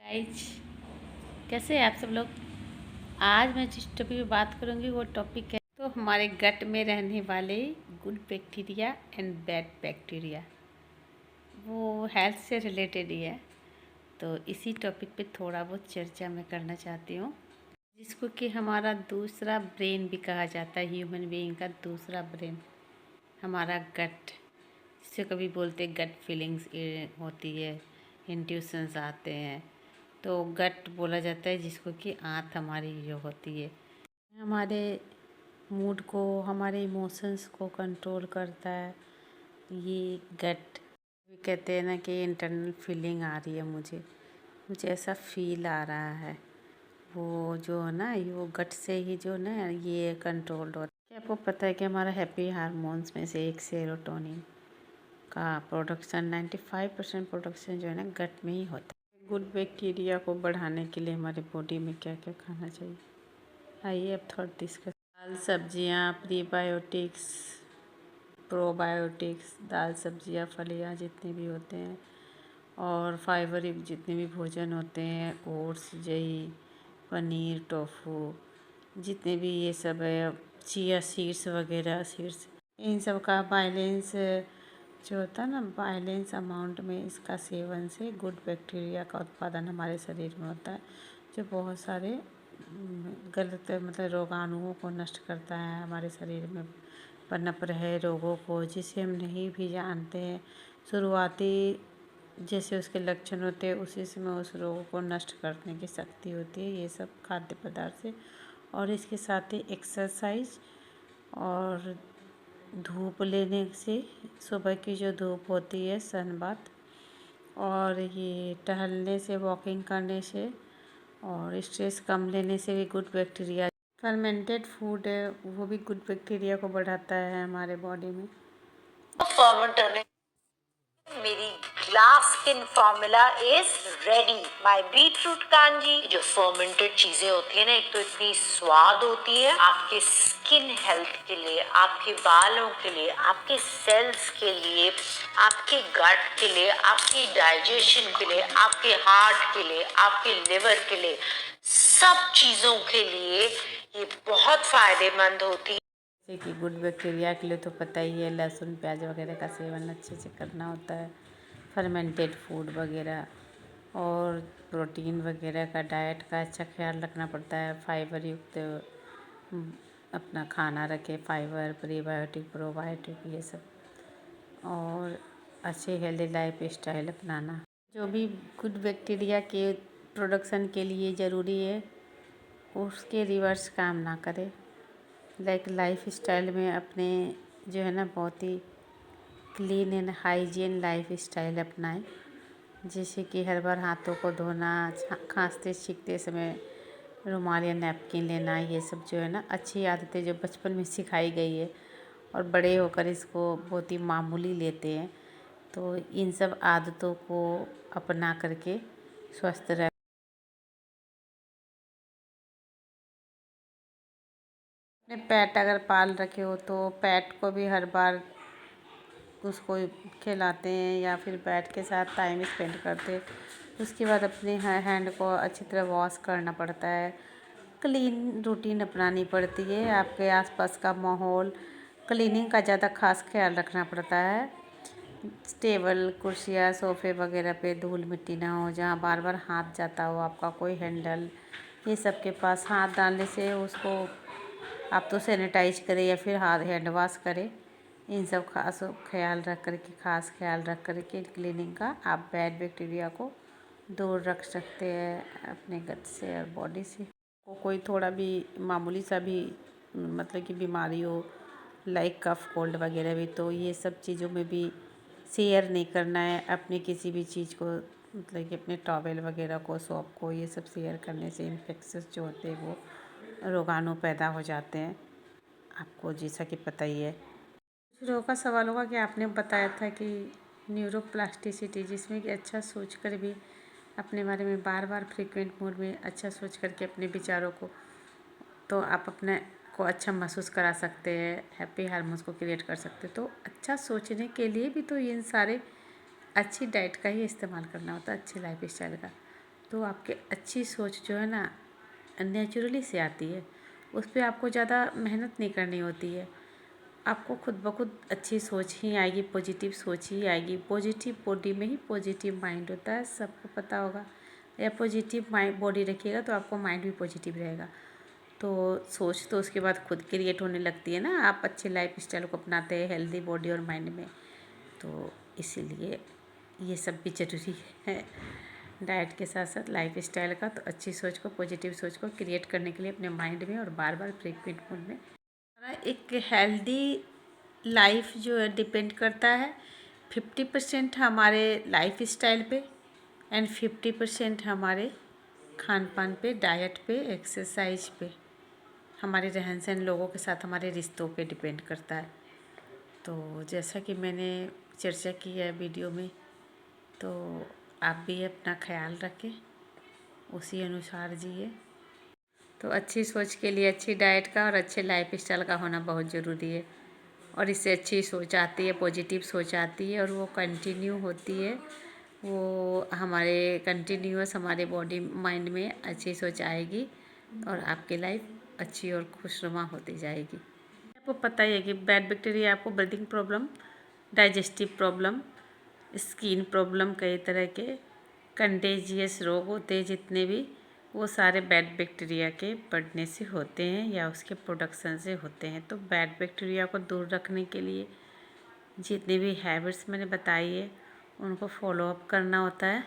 Guys, कैसे हैं आप सब लोग। आज मैं जिस टॉपिक पे बात करूंगी वो टॉपिक है तो हमारे गट में रहने वाले good bacteria and bad bacteria, वो हेल्थ से रिलेटेड ही है। तो इसी टॉपिक पे थोड़ा बहुत चर्चा मैं करना चाहती हूँ, जिसको कि हमारा दूसरा ब्रेन भी कहा जाता है। ह्यूमन बीइंग का दूसरा ब्रेन हमारा गट, जिसे कभी बोलते गट फीलिंग्स होती है, इंट्यूशंस आते हैं, तो गट बोला जाता है, जिसको कि आंत हमारी जो होती है, हमारे मूड को, हमारे इमोशंस को कंट्रोल करता है। ये गट कहते हैं ना कि इंटरनल फीलिंग आ रही है, मुझे ऐसा फील आ रहा है, वो जो है ना, ये वो गट से ही जो ना ये कंट्रोल्ड होता है। आपको पता है कि हमारा हैप्पी हार्मोन्स में से एक सेरोटोनिन का प्रोडक्शन 95% प्रोडक्शन जो है ना गट में ही होता है। गुड बैक्टीरिया को बढ़ाने के लिए हमारे बॉडी में क्या क्या खाना चाहिए, आइए अब थोड़ा डिस्कस। दाल सब्जियाँ, प्रीबायोटिक्स, प्रोबायोटिक्स, दाल सब्जियाँ फलियाँ जितने भी होते हैं, और फाइबर युक्त जितने भी भोजन होते हैं, ओट्स, दही, पनीर, टोफू, जितने भी ये सब है, चिया सीड्स वगैरह, सीड्स, इन सब का बैलेंस जो होता है ना, बैलेंस अमाउंट में इसका सेवन से गुड बैक्टीरिया का उत्पादन हमारे शरीर में होता है, जो बहुत सारे गलत मतलब रोगाणुओं को नष्ट करता है, हमारे शरीर में पनप रहे रोगों को, जिसे हम नहीं भी जानते हैं। शुरुआती जैसे उसके लक्षण होते हैं उसी समय उस रोगों को नष्ट करने की शक्ति होती है, ये सब खाद्य पदार्थ से। और इसके साथ ही एक्सरसाइज और धूप लेने से, सुबह की जो धूप होती है, सनबाथ, और ये टहलने से, वॉकिंग करने से, और स्ट्रेस कम लेने से भी गुड बैक्टीरिया। फर्मेंटेड फूड है वो भी गुड बैक्टीरिया को बढ़ाता है हमारे बॉडी में। मेरी glass skin formula is ready. My beetroot kanji. जो फर्मेंटेड चीजें होती है ना, एक तो इतनी स्वाद होती है, आपके स्किन हेल्थ के लिए, आपके बालों के लिए, आपके सेल्स के लिए, आपके गट के लिए, आपकी डाइजेशन के लिए, आपके हार्ट के लिए, आपके लिवर के लिए, सब चीजों के लिए ये बहुत फायदेमंद होती है। जैसे कि गुड बैक्टीरिया के लिए तो पता ही है, लहसुन प्याज वगैरह का सेवन अच्छे से करना होता है, फर्मेंटेड फूड वगैरह, और प्रोटीन वगैरह का डाइट का अच्छा ख्याल रखना पड़ता है। फाइबर युक्त अपना खाना रखे, फाइबर, प्रीबायोटिक, प्रोबायोटिक, ये सब, और अच्छे हेल्दी लाइफ स्टाइल अपनाना, जो भी गुड बैक्टीरिया के प्रोडक्शन के लिए ज़रूरी है उसके रिवर्स काम ना करे। लाइफ स्टाइल में अपने जो है ना, बहुत ही clean and hygiene life style अपनाएं, जैसे कि हर बार हाथों को धोना, खांसते छींकते समय रुमाल या नैपकिन लेना, ये सब जो है ना अच्छी आदतें जो बचपन में सिखाई गई है और बड़े होकर इसको बहुत ही मामूली लेते हैं। तो इन सब आदतों को अपना करके स्वस्थ रह। अपने पेट अगर पाल रखे हो तो पेट को भी हर बार उसको खिलाते हैं या फिर पेट के साथ टाइम स्पेंड करते हैं। उसके बाद अपने हैंड को अच्छी तरह वॉश करना पड़ता है, क्लीन रूटीन अपनानी पड़ती है। आपके आसपास का माहौल, क्लीनिंग का ज़्यादा खास ख्याल रखना पड़ता है। टेबल, कुर्सियाँ, सोफ़े वगैरह पे धूल मिट्टी ना हो, जहाँ बार बार हाथ जाता हो आपका कोई हैंडल, ये सब के पास हाथ डालने से उसको आप तो सैनिटाइज करें या फिर हाथ हैंड वॉश करें। इन सब खास ख्याल रख कर के, खास ख्याल रख कर के क्लीनिंग का आप बैड बैक्टीरिया को दूर रख सकते हैं अपने गट से और बॉडी से। कोई थोड़ा भी मामूली सा भी मतलब कि बीमारी हो, लाइक कफ कोल्ड वगैरह भी, तो ये सब चीज़ों में भी शेयर नहीं करना है अपने किसी भी चीज़ को, मतलब कि अपने टॉवेल वगैरह को, सोप को, ये सब शेयर करने से इन्फेक्शन जो होते हैं वो रोगाणु पैदा हो जाते हैं, आपको जैसा कि पता ही है। कुछ लोगों का सवाल होगा कि आपने बताया था कि न्यूरोप्लास्टिसिटी, जिसमें कि अच्छा सोच कर भी अपने बारे में बार बार फ्रीक्वेंट मोड में अच्छा सोच करके अपने विचारों को, तो आप अपने को अच्छा महसूस करा सकते हैं, हैप्पी हार्मोन्स को क्रिएट कर सकते हैं। तो अच्छा सोचने के लिए भी तो इन सारे अच्छी डाइट का ही इस्तेमाल करना होता है, अच्छी लाइफ स्टाइल का। तो आपके अच्छी सोच जो है ना नेचुरली से आती है। उस पर आपको ज़्यादा मेहनत नहीं करनी होती है। आपको खुद ब खुद अच्छी सोच ही आएगी, पॉजिटिव सोच ही आएगी। पॉजिटिव बॉडी में ही पॉजिटिव माइंड होता है, सबको पता होगा। या पॉजिटिव माइंड बॉडी रखिएगा तो आपको माइंड भी पॉजिटिव रहेगा। तो सोच तो उसके बाद खुद क्रिएट होने लगती है ना। आप अच्छे लाइफ स्टाइल को अपनाते हैं हेल्दी बॉडी और माइंड में, तो इसीलिए ये सब भी ज़रूरी है डाइट के साथ साथ लाइफ स्टाइल का। तो अच्छी सोच को, पॉजिटिव सोच को क्रिएट करने के लिए अपने माइंड में और बार बार फ्रीक्वेंट मोड में एक हेल्दी लाइफ जो है डिपेंड करता है 50% हमारे लाइफ स्टाइल पे एंड 50% हमारे खान पान पे, डाइट पे, एक्सरसाइज पे, हमारे रहन सहन, लोगों के साथ हमारे रिश्तों पे डिपेंड करता है। तो जैसा कि मैंने चर्चा की है वीडियो में, तो आप भी अपना ख्याल रखें, उसी अनुसार जिए। तो अच्छी सोच के लिए अच्छी डाइट का और अच्छे लाइफ स्टाइल का होना बहुत ज़रूरी है। और इससे अच्छी सोच आती है, पॉजिटिव सोच आती है और वो कंटिन्यू होती है। वो हमारे कंटिन्यूअस हमारे बॉडी माइंड में अच्छी सोच आएगी और आपकी लाइफ अच्छी और खुशनुमा होती जाएगी। आपको पता ही है कि बैड बैक्टीरिया आपको breathing problem, digestive problem, skin problem, कई तरह के कंटेजियस रोग होते हैं जितने भी, वो सारे बैड बैक्टीरिया के बढ़ने से होते हैं या उसके प्रोडक्शन से होते हैं। तो बैड बैक्टीरिया को दूर रखने के लिए जितनी भी हैबिट्स मैंने बताई है उनको फॉलो अप करना होता है।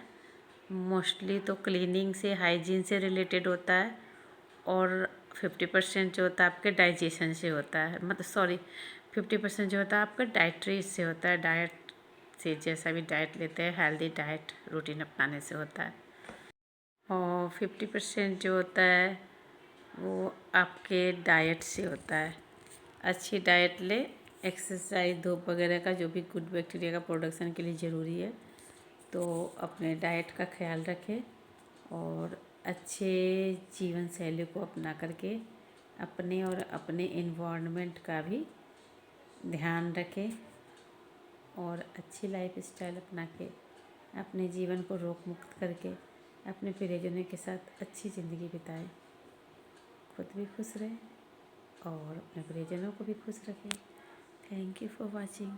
मोस्टली तो क्लीनिंग से, हाइजीन से रिलेटेड होता है और 50% जो होता है आपके डाइजेशन से होता है, मतलब सॉरी 50% जो होता है आपका डाइटरी से होता है। डाइट से, जैसा भी डाइट लेते हैं हेल्दी डाइट रूटीन अपनाने से होता है। और 50% जो होता है वो आपके डाइट से होता है। अच्छी डाइट ले, एक्सरसाइज, धूप वगैरह का जो भी गुड बैक्टीरिया का प्रोडक्शन के लिए ज़रूरी है, तो अपने डाइट का ख्याल रखें और अच्छे जीवन शैली को अपना करके अपने और अपने एनवायरनमेंट का भी ध्यान रखें और अच्छी लाइफ स्टाइल अपना के अपने जीवन को रोग मुक्त करके अपने प्रियजनों के साथ अच्छी ज़िंदगी बिताएं। खुद भी खुश रहें और अपने प्रियजनों को भी खुश रखें। Thank you for watching.